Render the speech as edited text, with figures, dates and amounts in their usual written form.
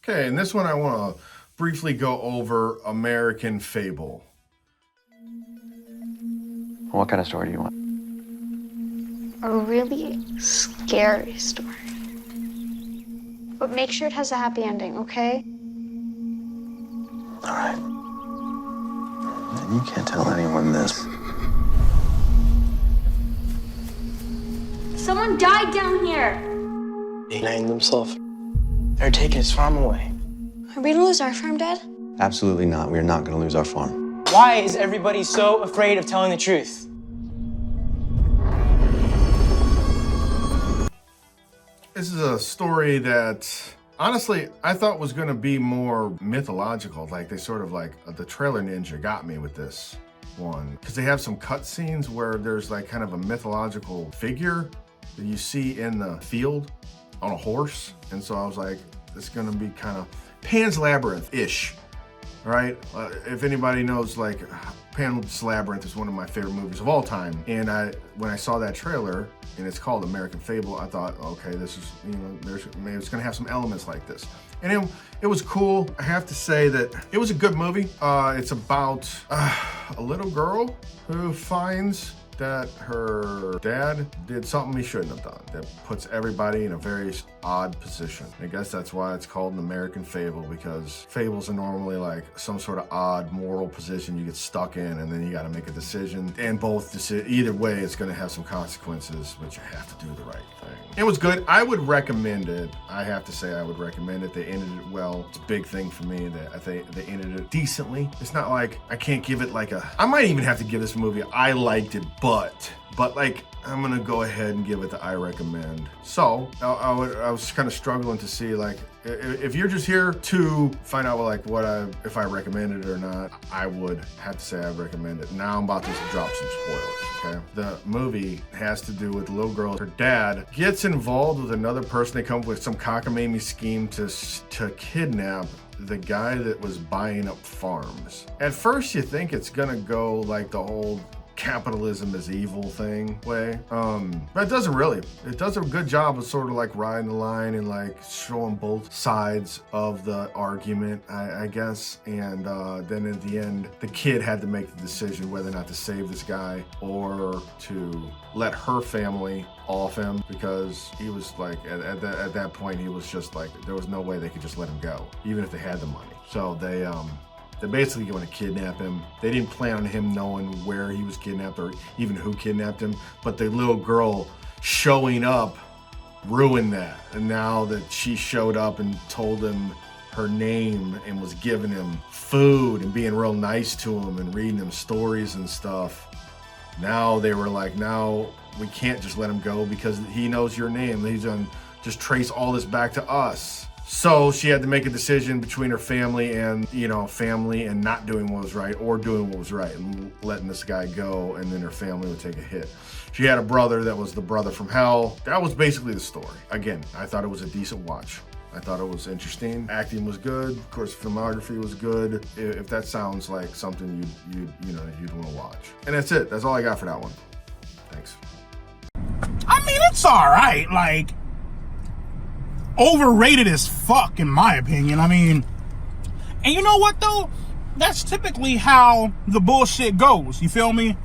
Okay, in this one I want to briefly go over American Fable. What kind of story do you want? A really scary story. But make sure it has a happy ending, okay? All right. And you can't tell anyone this. Someone died down here. He named himself. They're taking his farm away. Are we gonna lose our farm, Dad? Absolutely not. We are not going to lose our farm. Why is everybody so afraid of telling the truth? This is a story that, honestly, I thought was going to be more mythological. Like, they sort of like, the trailer ninja got me with this one. Because they have some cutscenes where there's like kind of a mythological figure that you see in the field on a horse. And so I was like, it's going to be kind of Pan's Labyrinth-ish, right? If anybody knows, like, Pan's Labyrinth is one of my favorite movies of all time. And when I saw that trailer, and it's called American Fable, I thought, okay, this is, maybe it's gonna have some elements like this. And it was cool. I have to say that it was a good movie. It's about a little girl who finds that her dad did something he shouldn't have done, that puts everybody in a very odd position. I guess that's why it's called an American Fable, because fables are normally like some sort of odd moral position you get stuck in, and then you got to make a decision. And either way, it's going to have some consequences, but you have to do the right thing. It was good. I would recommend it. I have to say I would recommend it. They ended it well. It's a big thing for me that I think they ended it decently. It's not like I can't give it like I might even have to give this movie, I liked it, but like, I'm gonna go ahead and give it the I recommend. So I was kind of struggling to see, like, if you're just here to find out like if I recommend it or not, I would have to say I recommend it. Now I'm about to drop some spoilers, okay? The movie has to do with a little girl. Her dad gets involved with another person. They come up with some cockamamie scheme to kidnap the guy that was buying up farms. At first you think it's gonna go like the whole capitalism is evil thing way, but it doesn't really. It does a good job of sort of like riding the line and like showing both sides of the argument, I guess. And then at the end, the kid had to make the decision whether or not to save this guy or to let her family off him, because he was like, at that point, he was just like, there was no way they could just let him go, even if they had the money. So they're basically going to kidnap him. They didn't plan on him knowing where he was kidnapped or even who kidnapped him, but the little girl showing up ruined that. And now that she showed up and told him her name and was giving him food and being real nice to him and reading him stories and stuff, now they were like, now we can't just let him go because he knows your name. He's gonna just trace all this back to us. So she had to make a decision between her family and not doing what was right, or doing what was right and letting this guy go, and then her family would take a hit. She had a brother that was the brother from hell. That was basically the story. Again, I thought it was a decent watch. I thought it was interesting. Acting was good. Of course, filmography was good. If that sounds like something you'd want to watch. And that's it. That's all I got for that one. Thanks. I mean, it's all right. Like, overrated as fuck, in my opinion. I mean, and you know what though? That's typically how the bullshit goes. You feel me?